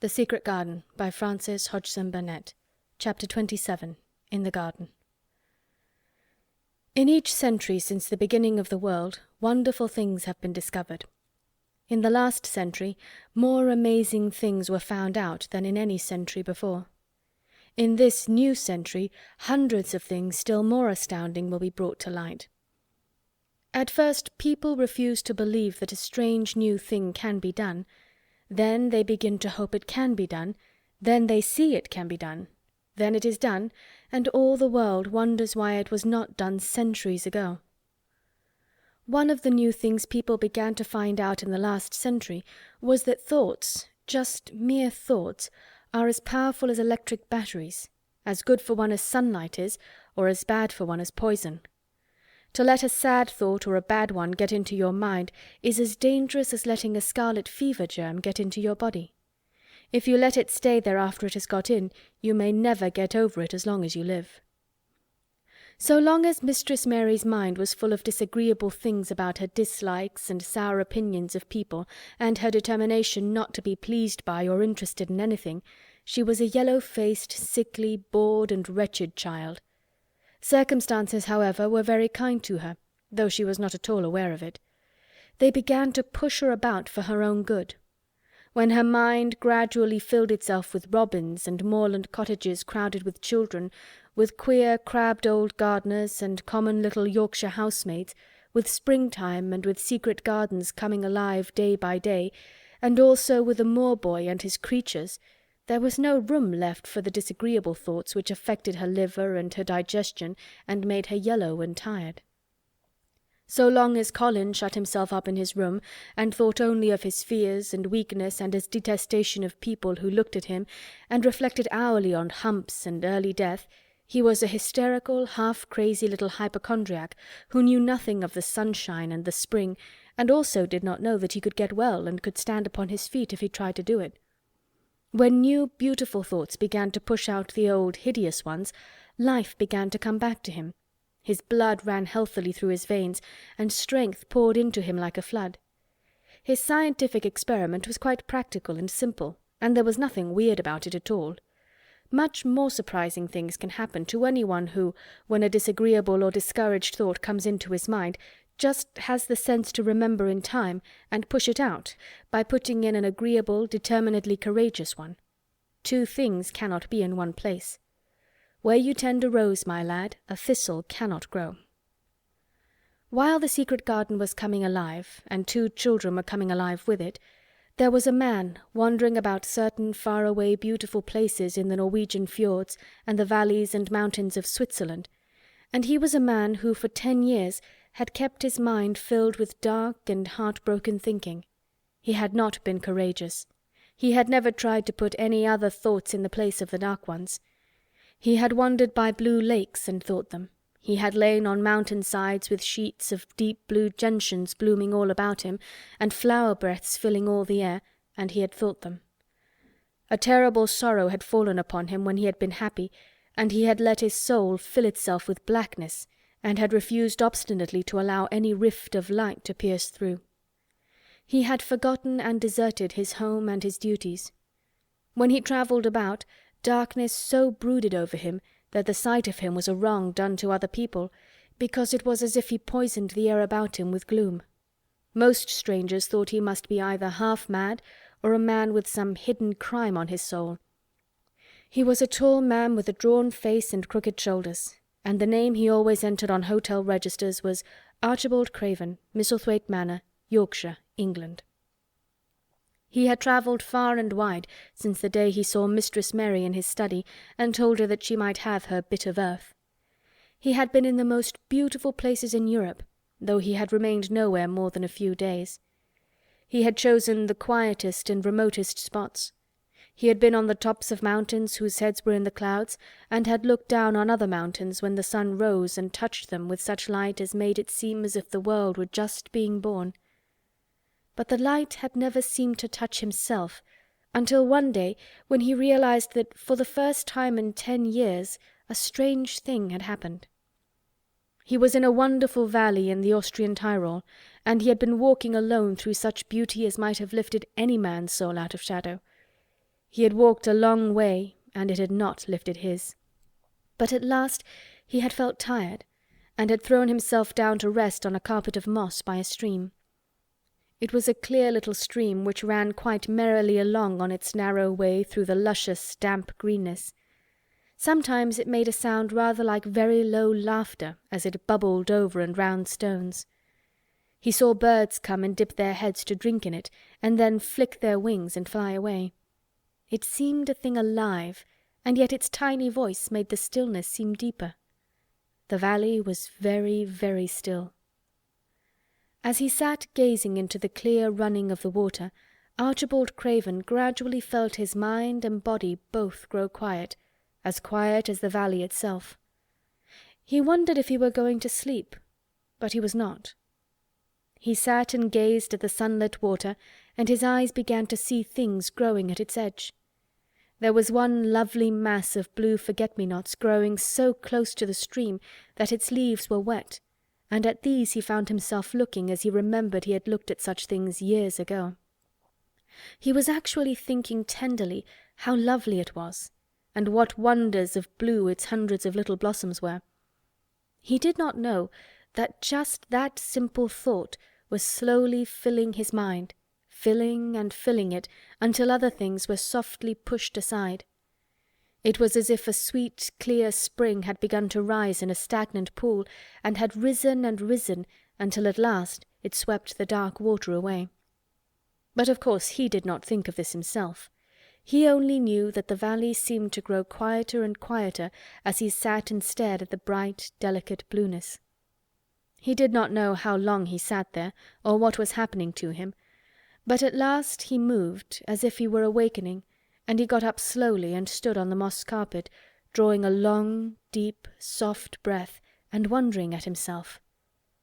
The Secret Garden by Frances Hodgson Burnett. Chapter 27. In the Garden. In each century since the beginning of the world, wonderful things have been discovered. In the last century, more amazing things were found out than in any century before. In this new century, hundreds of things still more astounding will be brought to light. At first, people refuse to believe that a strange new thing can be done. Then they begin to hope it can be done. Then they see it can be done. Then it is done, and all the world wonders why it was not done centuries ago. One of the new things people began to find out in the last century was that thoughts, just mere thoughts, are as powerful as electric batteries, as good for one as sunlight is, or as bad for one as poison. To let a sad thought or a bad one get into your mind is as dangerous as letting a scarlet fever germ get into your body. If you let it stay there after it has got in, you may never get over it as long as you live. So long as Mistress Mary's mind was full of disagreeable things about her dislikes and sour opinions of people, and her determination not to be pleased by or interested in anything, she was a yellow-faced, sickly, bored and wretched child. Circumstances, however, were very kind to her, though she was not at all aware of it. They began to push her about for her own good. When her mind gradually filled itself with robins and moorland cottages crowded with children, with queer crabbed old gardeners and common little Yorkshire housemaids, with springtime and with secret gardens coming alive day by day, and also with a moor-boy and his creatures, there was no room left for the disagreeable thoughts which affected her liver and her digestion and made her yellow and tired. So long as Colin shut himself up in his room and thought only of his fears and weakness and his detestation of people who looked at him, and reflected hourly on humps and early death, he was a hysterical, half-crazy little hypochondriac who knew nothing of the sunshine and the spring, and also did not know that he could get well and could stand upon his feet if he tried to do it. When new, beautiful thoughts began to push out the old, hideous ones, life began to come back to him. His blood ran healthily through his veins, and strength poured into him like a flood. His scientific experiment was quite practical and simple, and there was nothing weird about it at all. Much more surprising things can happen to anyone who, when a disagreeable or discouraged thought comes into his mind, just has the sense to remember in time and push it out by putting in an agreeable, determinedly courageous one. Two things cannot be in one place. Where you tend a rose, my lad, a thistle cannot grow. While the secret garden was coming alive, and two children were coming alive with it, there was a man wandering about certain far-away beautiful places in the Norwegian fjords and the valleys and mountains of Switzerland, and he was a man who for 10 years had kept his mind filled with dark and heartbroken thinking. He had not been courageous. He had never tried to put any other thoughts in the place of the dark ones. He had wandered by blue lakes and thought them. He had lain on mountain sides with sheets of deep blue gentians blooming all about him, and flower breaths filling all the air, and he had thought them. A terrible sorrow had fallen upon him when he had been happy, and he had let his soul fill itself with blackness, and had refused obstinately to allow any rift of light to pierce through. He had forgotten and deserted his home and his duties. When he travelled about, darkness so brooded over him that the sight of him was a wrong done to other people, because it was as if he poisoned the air about him with gloom. Most strangers thought he must be either half mad or a man with some hidden crime on his soul. He was a tall man with a drawn face and crooked shoulders, and the name he always entered on hotel registers was Archibald Craven, Misselthwaite Manor, Yorkshire, England. He had travelled far and wide since the day he saw Mistress Mary in his study and told her that she might have her bit of earth. He had been in the most beautiful places in Europe, though he had remained nowhere more than a few days. He had chosen the quietest and remotest spots. He had been on the tops of mountains whose heads were in the clouds, and had looked down on other mountains when the sun rose and touched them with such light as made it seem as if the world were just being born. But the light had never seemed to touch himself, until one day when he realized that for the first time in 10 years a strange thing had happened. He was in a wonderful valley in the Austrian Tyrol, and he had been walking alone through such beauty as might have lifted any man's soul out of shadow. He had walked a long way, and it had not lifted his. But at last he had felt tired, and had thrown himself down to rest on a carpet of moss by a stream. It was a clear little stream which ran quite merrily along on its narrow way through the luscious damp greenness. Sometimes it made a sound rather like very low laughter as it bubbled over and round stones. He saw birds come and dip their heads to drink in it, and then flick their wings and fly away. It seemed a thing alive, and yet its tiny voice made the stillness seem deeper. The valley was very, very still. As he sat gazing into the clear running of the water, Archibald Craven gradually felt his mind and body both grow quiet as the valley itself. He wondered if he were going to sleep, but he was not. He sat and gazed at the sunlit water, and his eyes began to see things growing at its edge. There was one lovely mass of blue forget-me-nots growing so close to the stream that its leaves were wet, and at these he found himself looking as he remembered he had looked at such things years ago. He was actually thinking tenderly how lovely it was, and what wonders of blue its hundreds of little blossoms were. He did not know that just that simple thought was slowly filling his mind, filling and filling it until other things were softly pushed aside. It was as if a sweet, clear spring had begun to rise in a stagnant pool, and had risen and risen until at last it swept the dark water away. But of course he did not think of this himself. He only knew that the valley seemed to grow quieter and quieter as he sat and stared at the bright, delicate blueness. He did not know how long he sat there, or what was happening to him, but at last he moved as if he were awakening, and he got up slowly and stood on the moss carpet, drawing a long, deep, soft breath, and wondering at himself.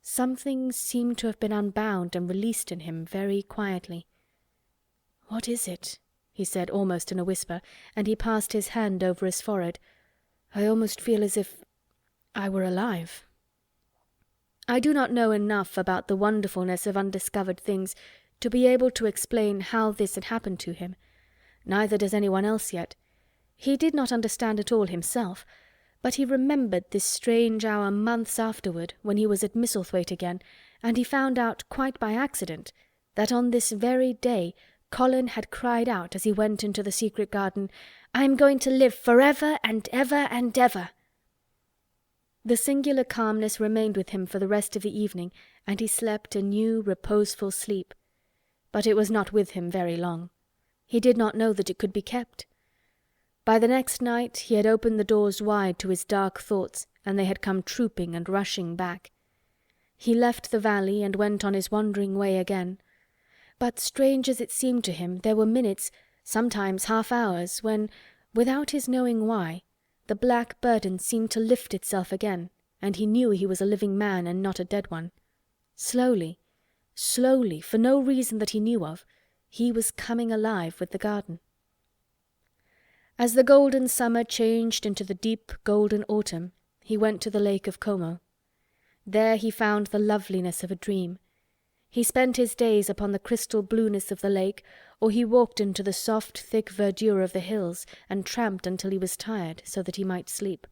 Something seemed to have been unbound and released in him very quietly. "What is it?" he said almost in a whisper, and he passed his hand over his forehead. "I almost feel as if I were alive." I do not know enough about the wonderfulness of undiscovered things to be able to explain how this had happened to him. Neither does anyone else yet. He did not understand it all himself, but he remembered this strange hour months afterward when he was at Misselthwaite again, and he found out quite by accident that on this very day Colin had cried out as he went into the secret garden, "I'm going to live forever and ever and ever." The singular calmness remained with him for the rest of the evening, and he slept a new, reposeful sleep. But it was not with him very long. He did not know that it could be kept. By the next night he had opened the doors wide to his dark thoughts, and they had come trooping and rushing back. He left the valley and went on his wandering way again. But strange as it seemed to him, there were minutes, sometimes half-hours, when, without his knowing why, the black burden seemed to lift itself again, and he knew he was a living man and not a dead one. Slowly, slowly, for no reason that he knew of, he was coming alive with the garden. As the golden summer changed into the deep golden autumn, he went to the lake of Como. There he found the loveliness of a dream. He spent his days upon the crystal blueness of the lake, or he walked into the soft, thick verdure of the hills, and tramped until he was tired, so that he might sleep.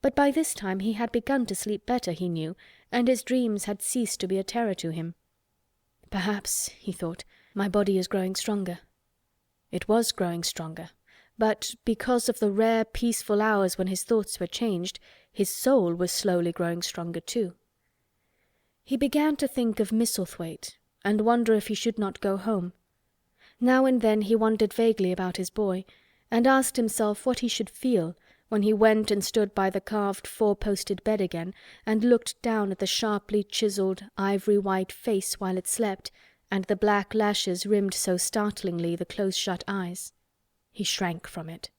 But by this time he had begun to sleep better, he knew, and his dreams had ceased to be a terror to him. "Perhaps," he thought, "my body is growing stronger." It was growing stronger, but because of the rare peaceful hours when his thoughts were changed, his soul was slowly growing stronger too. He began to think of Misselthwaite, and wonder if he should not go home. Now and then he wondered vaguely about his boy, and asked himself what he should feel when he went and stood by the carved four-posted bed again, and looked down at the sharply chiselled, ivory-white face while it slept, and the black lashes rimmed so startlingly the close-shut eyes. He shrank from it.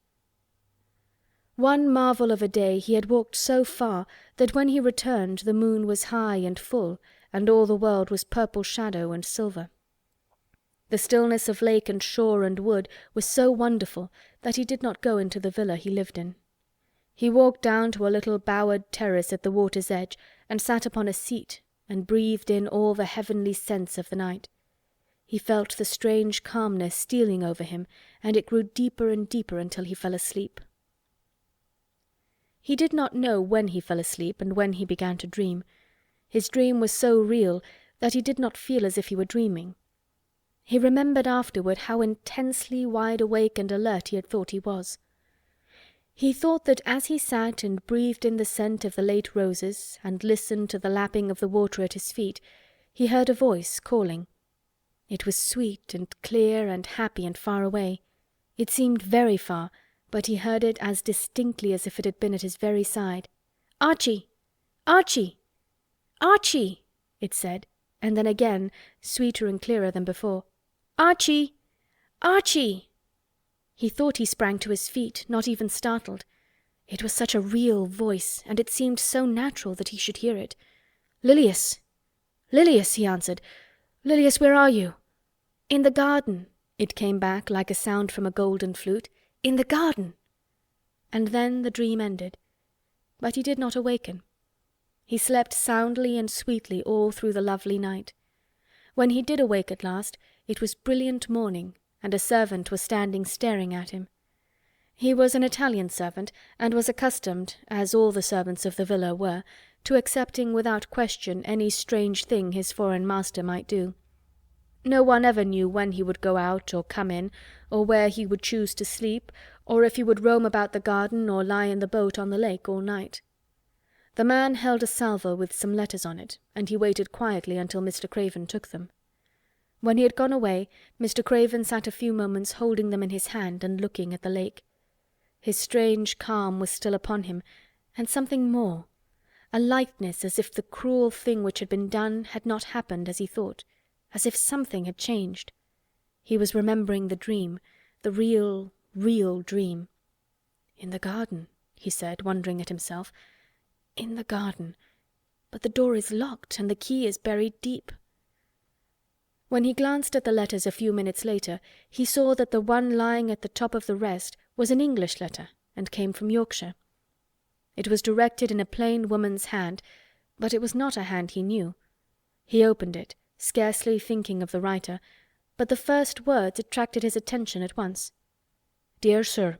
One marvel of a day he had walked so far that when he returned the moon was high and full, and all the world was purple shadow and silver. The stillness of lake and shore and wood was so wonderful that he did not go into the villa he lived in. He walked down to a little bowered terrace at the water's edge, and sat upon a seat, and breathed in all the heavenly scents of the night. He felt the strange calmness stealing over him, and it grew deeper and deeper until he fell asleep. He did not know when he fell asleep and when he began to dream. His dream was so real that he did not feel as if he were dreaming. He remembered afterward how intensely wide awake and alert he had thought he was. He thought that as he sat and breathed in the scent of the late roses and listened to the lapping of the water at his feet, he heard a voice calling. It was sweet and clear and happy and far away. It seemed very far, but he heard it as distinctly as if it had been at his very side. "Archie! Archie! Archie!" it said, and then again, sweeter and clearer than before. "Archie! Archie!" He thought he sprang to his feet, not even startled. It was such a real voice, and it seemed so natural that he should hear it. "Lilias! Lilias!" he answered. "Lilias, where are you?" "In the garden," it came back like a sound from a golden flute. "In the garden." And then the dream ended. But he did not awaken. He slept soundly and sweetly all through the lovely night. When he did awake at last, it was brilliant morning, and a servant was standing staring at him. He was an Italian servant, and was accustomed, as all the servants of the villa were, to accepting without question any strange thing his foreign master might do. No one ever knew when he would go out or come in, or where he would choose to sleep, or if he would roam about the garden or lie in the boat on the lake all night. The man held a salver with some letters on it, and he waited quietly until Mr. Craven took them. When he had gone away, Mr. Craven sat a few moments holding them in his hand and looking at the lake. His strange calm was still upon him, and something more, a lightness as if the cruel thing which had been done had not happened as he thought, as if something had changed. He was remembering the dream, the real, real dream. "In the garden," he said, wondering at himself. "In the garden. But the door is locked, and the key is buried deep." When he glanced at the letters a few minutes later, he saw that the one lying at the top of the rest was an English letter, and came from Yorkshire. It was directed in a plain woman's hand, but it was not a hand he knew. He opened it, scarcely thinking of the writer, but the first words attracted his attention at once. "Dear Sir,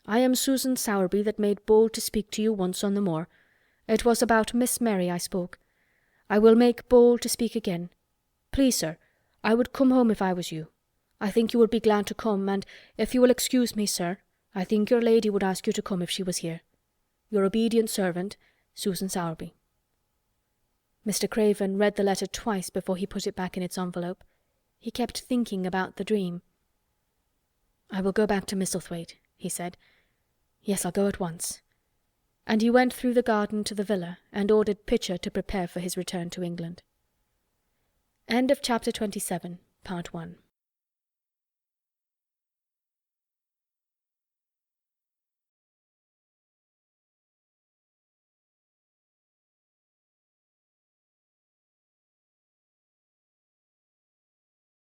I am Susan Sowerby that made bold to speak to you once on the moor. It was about Miss Mary I spoke. I will make bold to speak again. Please, sir, I would come home if I was you. I think you would be glad to come, and if you will excuse me, sir, I think your lady would ask you to come if she was here. Your obedient servant, Susan Sowerby." Mr. Craven read the letter twice before he put it back in its envelope. He kept thinking about the dream. "I will go back to Misselthwaite," he said. "Yes, I'll go at once." And he went through the garden to the villa and ordered Pitcher to prepare for his return to England. End of chapter 27, part 1.